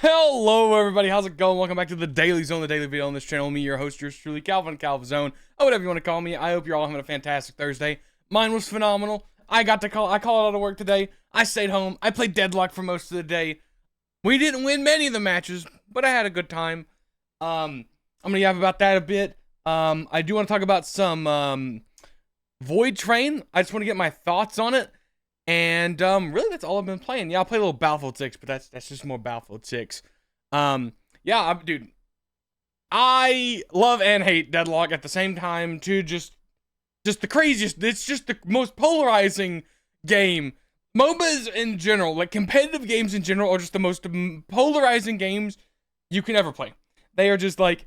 Hello, everybody. How's it going? Welcome back to the Daily Zone, the daily video on this channel. Me, your host, yours truly, Calvzone, or whatever you want to call me. I hope you're all having a fantastic Thursday. Mine was phenomenal. I called it out of work today. I stayed home. I played Deadlock for most of the day. We didn't win many of the matches, but I had a good time. I'm gonna yap about that a bit. I do want to talk about some Void Train. I just want to get my thoughts on it. And really, that's all I've been playing. Yeah, I'll play a little Battlefield 6, but that's just more Battlefield 6. Yeah, dude, I love and hate Deadlock at the same time. Too, just the craziest. It's just the most polarizing game. MOBAs in general, like competitive games in general, are just the most polarizing games you can ever play. They are just like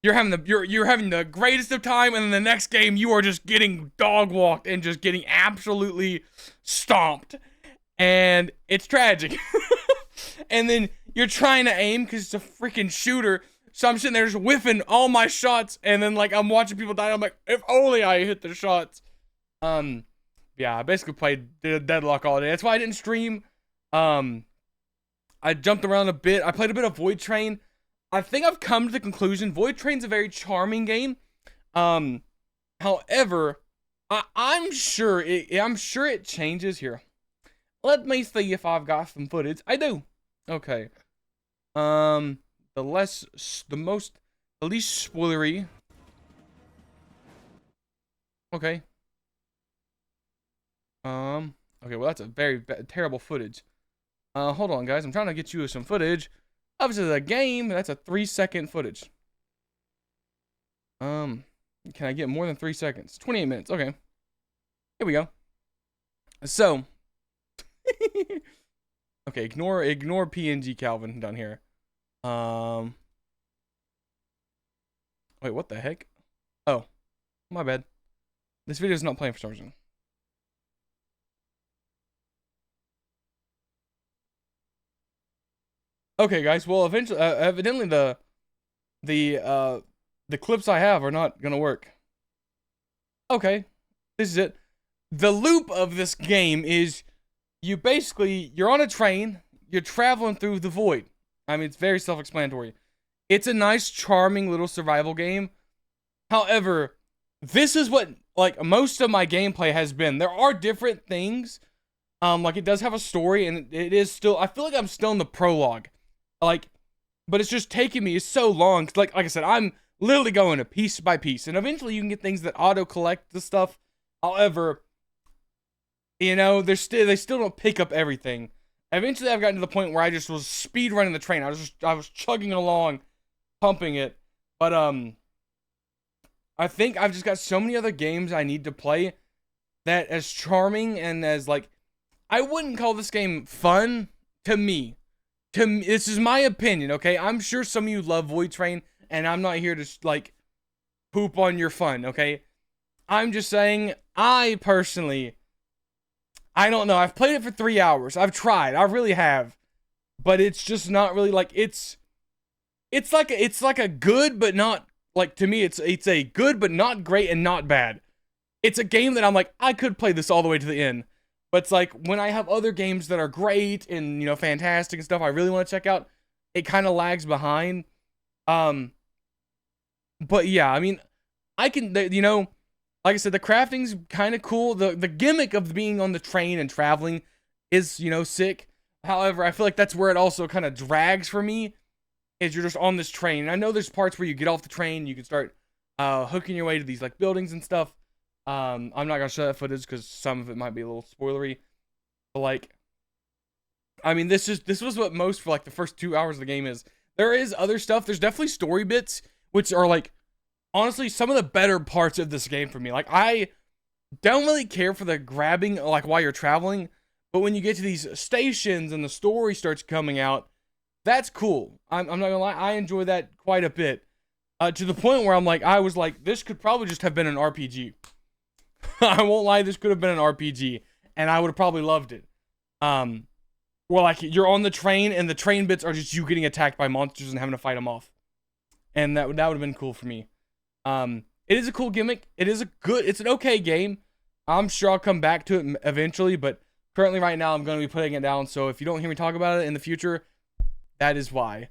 you're having the greatest of time, and then the next game you are just getting dog walked and just getting absolutely stomped, and it's tragic. And then you're trying to aim because it's a freaking shooter, so I'm sitting there just whiffing all my shots, and then like I'm watching people die. I'm like, if only I hit the shots. Yeah, I basically played Deadlock all day. That's why I didn't stream. I jumped around a bit. I played a bit of Void Train. I think I've come to the conclusion Void Train's a very charming game. However, I'm sure it changes here. Let me see if I've got some footage. I do. Okay. The least spoilery. Okay. Okay, well that's a very terrible footage. Hold on guys, I'm trying to get you some footage. Obviously the game, that's a 3-second footage. Can I get more than 3 seconds? 28 minutes, okay. Here we go. So, okay, ignore PNG Calvin down here. Wait, what the heck? Oh, my bad. This video is not playing for some reason. Okay, guys. Well, evidently the clips I have are not gonna work. Okay, this is it. The loop of this game is you're on a train, you're traveling through the void. I mean, it's very self-explanatory. It's a nice, charming little survival game. However, this is what like most of my gameplay has been. There are different things. Like it does have a story, and it is still. I feel like I'm still in the prologue. Like, but it's just taking me so long. Like I said, I'm literally going to piece by piece, and eventually you can get things that auto collect the stuff. However, you know, they still don't pick up everything. Eventually, I've gotten to the point where I just was speed running the train. I was chugging along, pumping it. But I think I've just got so many other games I need to play that as charming and as like, I wouldn't call this game fun to me. This is my opinion, okay? I'm sure some of you love Void Train, and I'm not here to, like, poop on your fun, okay? I'm just saying, I personally, I don't know. I've played it for 3 hours. I've tried. I really have. But it's just not really, like, it's like a good, but not, like, to me, it's a good, but not great and not bad. It's a game that I'm like, I could play this all the way to the end. But it's like, when I have other games that are great and, you know, fantastic and stuff I really want to check out, it kind of lags behind. But yeah, I mean, I can, you know, like I said, the crafting's kind of cool. The gimmick of being on the train and traveling is, you know, sick. However, I feel like that's where it also kind of drags for me, is you're just on this train. And I know there's parts where you get off the train, you can start hooking your way to these, like, buildings and stuff. I'm not gonna show that footage because some of it might be a little spoilery, but like, I mean, this was what most for like the first 2 hours of the game is. There is other stuff. There's definitely story bits, which are like, honestly, some of the better parts of this game for me. Like, I don't really care for the grabbing, like, while you're traveling, but when you get to these stations and the story starts coming out, that's cool. I'm not gonna lie, I enjoy that quite a bit, to the point where I was like, this could probably just have been an RPG. I won't lie, this could have been an RPG, and I would have probably loved it. Where like you're on the train, and the train bits are just you getting attacked by monsters and having to fight them off, and that would have been cool for me. It is a cool gimmick. It's an okay game. I'm sure I'll come back to it eventually, but currently right now I'm going to be putting it down. So if you don't hear me talk about it in the future, That is why.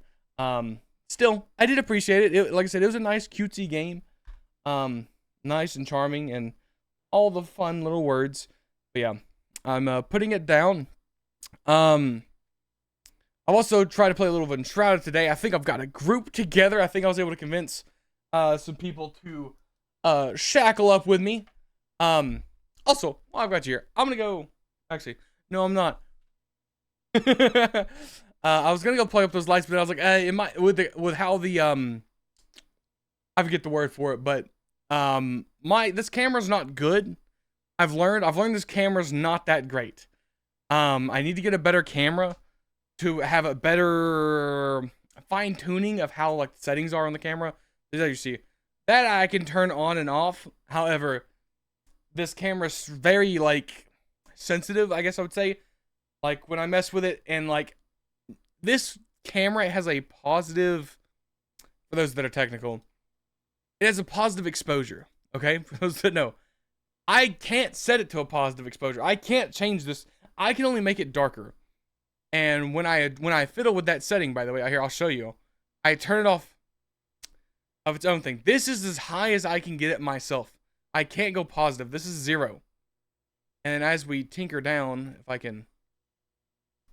Still, I did appreciate it. Like I said, it was a nice, cutesy game. Nice and charming, and all the fun little words. But yeah, I'm putting it down. I've also tried to play a little bit of Enshrouded today. I think I've got a group together. I think I was able to convince some people to shackle up with me. Also, while I've got you here, I'm gonna go. Actually, no, I'm not. I was gonna go plug up those lights, but I was like, it might with how the I forget the word for it, but this camera's not good. I've learned this camera's not that great. I need to get a better camera to have a better fine tuning of how like the settings are on the camera. As you see, that I can turn on and off. However, this camera's very like sensitive, I guess I would say. Like when I mess with it, and like this camera has a positive, for those that are technical, it has a positive exposure. Okay, for those that know, I can't set it to a positive exposure. I can't change this. I can only make it darker. And when I fiddle with that setting, by the way, here I'll show you. I turn it off of its own thing. This is as high as I can get it myself. I can't go positive. This is 0. And as we tinker down, if I can,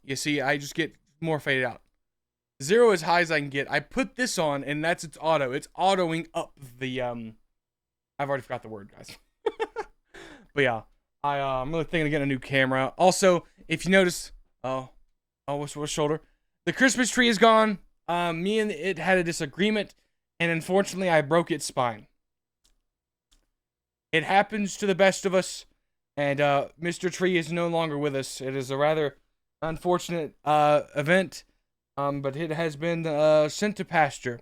you see, I just get more faded out. 0 as high as I can get. I put this on, and that's its auto. It's autoing up the I've already forgot the word, guys. But yeah, I'm really thinking of getting a new camera. Also, if you notice, what's shoulder? The Christmas tree is gone. Me and it had a disagreement, and unfortunately, I broke its spine. It happens to the best of us, and Mr. Tree is no longer with us. It is a rather unfortunate event, but it has been sent to pasture.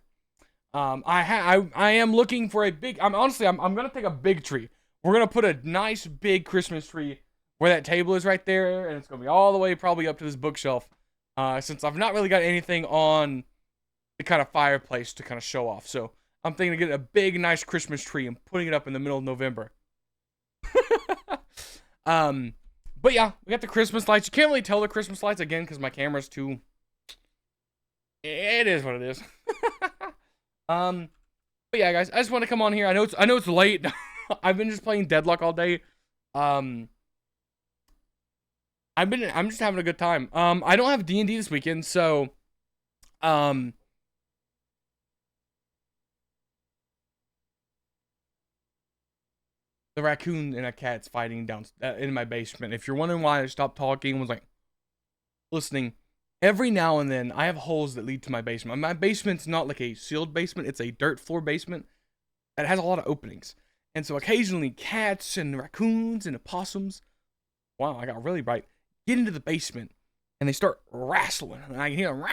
I am looking for a big. I'm gonna take a big tree. We're gonna put a nice big Christmas tree where that table is right there, and it's gonna be all the way probably up to this bookshelf. Since I've not really got anything on the kind of fireplace to kind of show off, so I'm thinking of getting a big, nice Christmas tree and putting it up in the middle of November. But yeah, we got the Christmas lights. You can't really tell the Christmas lights again because my camera's too. It is what it is. But yeah, guys, I just want to come on here. I know it's late. I've been just playing Deadlock all day. I'm just having a good time. I don't have D&D this weekend, so the raccoon and a cat's fighting down in my basement. If you're wondering why I stopped talking and was like listening, every now and then I have holes that lead to my basement. My basement's not like a sealed basement, it's a dirt floor basement that has a lot of openings. And so occasionally cats and raccoons and opossums, wow, I got really bright, get into the basement and they start wrestling. And I can hear them,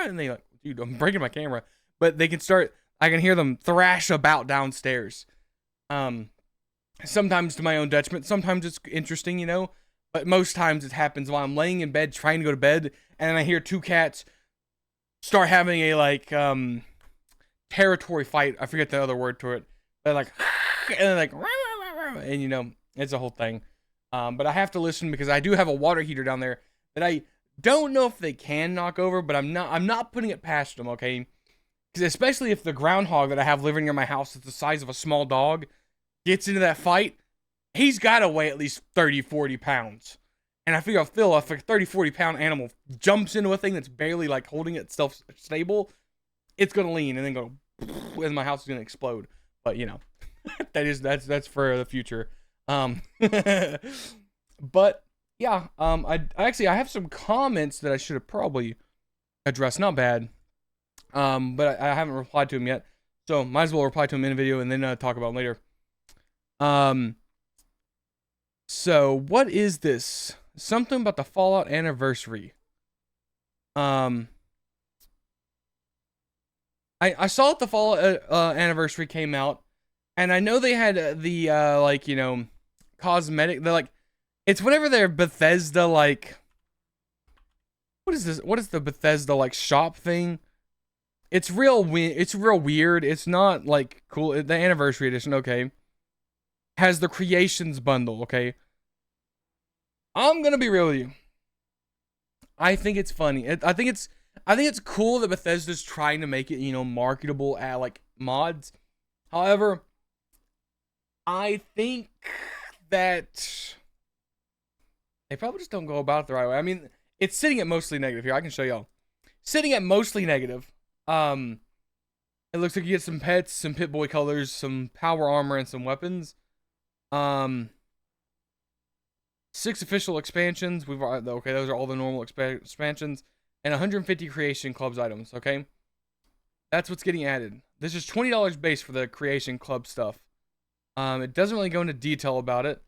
and they like, dude, I'm breaking my camera. But I can hear them thrash about downstairs. Sometimes to my own detriment, sometimes it's interesting, you know, but most times it happens while I'm laying in bed trying to go to bed, and then I hear 2 cats start having a like territory fight. I forget the other word to it. They're like, and they're like, and you know, it's a whole thing. But I have to listen because I do have a water heater down there that I don't know if they can knock over, but I'm not putting it past them, okay? Because especially if the groundhog that I have living near my house is the size of a small dog gets into that fight, he's got to weigh at least 30, 40 pounds. And I figure if a 30, 40 pound animal jumps into a thing that's barely like holding itself stable, it's going to lean and then go, and my house is going to explode. But you know, that's for the future. But yeah, I have some comments that I should have probably addressed. Not bad. But I haven't replied to them yet. So might as well reply to them in a video and then talk about them later. So what is this? Something about the Fallout anniversary. I saw that the Fallout anniversary came out, and I know they had the like, you know, cosmetic. They're like, it's whenever they're Bethesda like. What is this? What is the Bethesda like shop thing? It's real weird. It's not like cool. The anniversary edition, okay, has the creations bundle, okay. I'm gonna be real with you. I think it's funny. I think I think it's cool that Bethesda's trying to make it, marketable at like mods. However, I think that they probably just don't go about it the right way. I mean, it's sitting at mostly negative here. I can show y'all. Sitting at mostly negative. It looks like you get some pets, some Pip-Boy colors, some power armor, and some weapons. 6 official expansions. Okay, those are all the normal expansions, and 150 creation clubs items. Okay, that's what's getting added. This is $20 base for the creation club stuff. It doesn't really go into detail about it.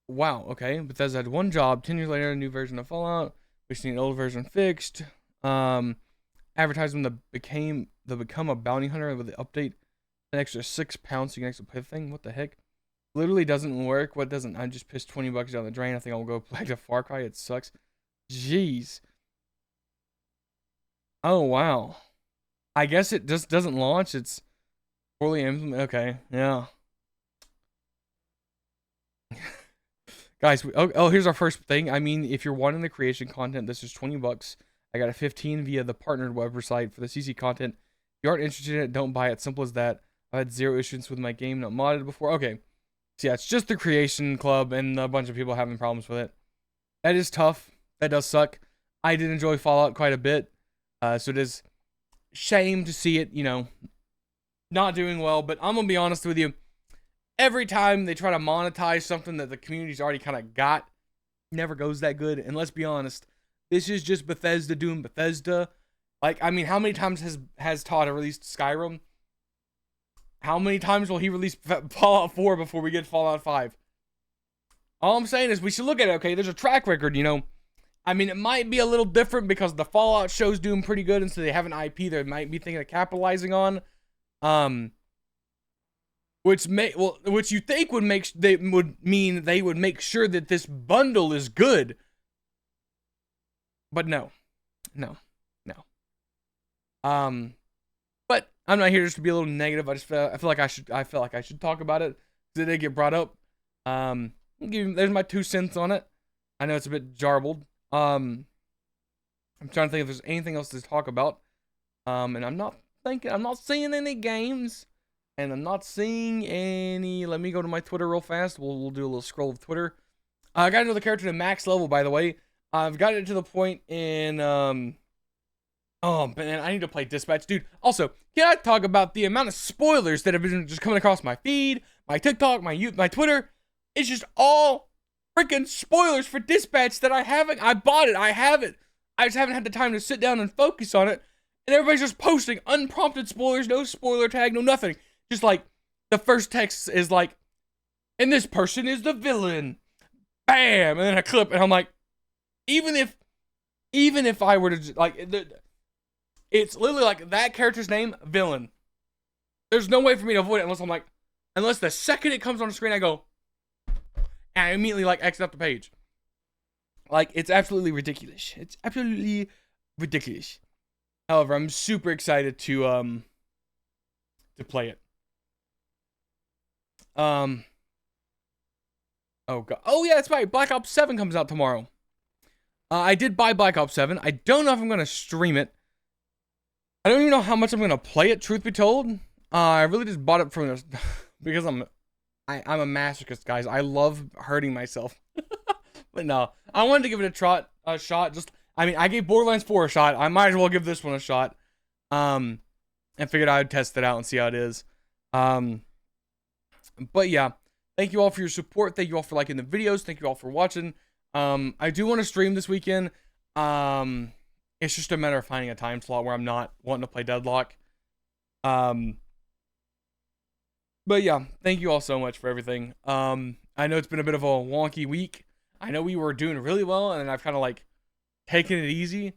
Wow. Okay, Bethesda had one job. 10 years later, a new version of Fallout. We just need an old version fixed. Advertisement that become a bounty hunter with the update. An extra 6 pounds so you can actually play the thing. What the heck? Literally doesn't work. What doesn't? I just pissed $20 down the drain. I think I'll go back to Far Cry. It sucks. Jeez. Oh wow. I guess it just doesn't launch. It's poorly implemented. Okay. Yeah. Guys, here's our first thing. I mean, if you're wanting the creation content, this is $20. I got a 15 via the partnered website for the CC content. If you aren't interested in it, don't buy it. Simple as that. I've had 0 issues with my game not modded before. Okay. So yeah, it's just the creation club and a bunch of people having problems with it. That is tough. That does suck. I did enjoy Fallout quite a bit. So it is shame to see it, not doing well. But I'm going to be honest with you. Every time they try to monetize something that the community's already kind of got, never goes that good. And let's be honest, this is just Bethesda doing Bethesda. Like, I mean, how many times has Todd released Skyrim? How many times will he release Fallout 4 before we get Fallout 5? All I'm saying is we should look at it, okay? There's a track record, I mean, it might be a little different because the Fallout show's doing pretty good, and so they have an IP they might be thinking of capitalizing on. Which you think would mean they would make sure that this bundle is good. But no. But I'm not here just to be a little negative. I feel like I should talk about it. Did it get brought up? There's my 2 cents on it. I know it's a bit jarbled. I'm trying to think if there's anything else to talk about. And I'm not seeing any games. And I'm not seeing any. Let me go to my Twitter real fast. We'll do a little scroll of Twitter. I got another character to max level, by the way. I've got it to the point in oh man, I need to play Dispatch, dude. Also, can I talk about the amount of spoilers that have been just coming across my feed, my TikTok, my Twitter? It's just all freaking spoilers for Dispatch that I bought it. I have it. I just haven't had the time to sit down and focus on it. And everybody's just posting unprompted spoilers, no spoiler tag, no nothing. Just like the first text is like, and this person is the villain. Bam! And then a clip, and I'm like, even if I were to like, it's literally like that character's name, villain. There's no way for me to avoid it unless the second it comes on the screen, I go, and I immediately like exit up the page. Like, it's absolutely ridiculous. It's absolutely ridiculous. However, I'm super excited to play it. Oh god. Oh yeah, that's right. Black Ops 7 comes out tomorrow. I did buy Black Ops 7. I don't know if I'm gonna stream it. I don't even know how much I'm gonna play it, truth be told. I really just bought it from because I'm a masochist, guys. I love hurting myself. But no, I wanted to give it a shot. I gave Borderlands 4 a shot. I might as well give this one a shot. And figured I would test it out and see how it is. But yeah, thank you all for your support. Thank you all for liking the videos. Thank you all for watching. I do want to stream this weekend. It's just a matter of finding a time slot where I'm not wanting to play Deadlock. But yeah, thank you all so much for everything. I know it's been a bit of a wonky week. I know we were doing really well, and I've kind of like taken it easy.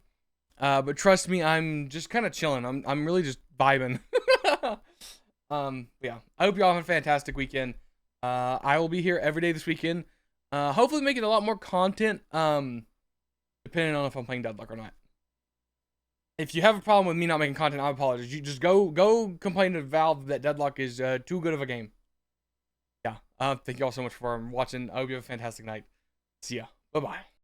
But trust me, I'm just kind of chilling. I'm really just vibing. Yeah, I hope y'all have a fantastic weekend. I will be here every day this weekend. Hopefully making a lot more content, depending on if I'm playing Deadlock or not. If you have a problem with me not making content, I apologize. You just go complain to Valve that Deadlock is too good of a game. Yeah, thank you all so much for watching. I hope you have a fantastic night. See ya. Bye-bye.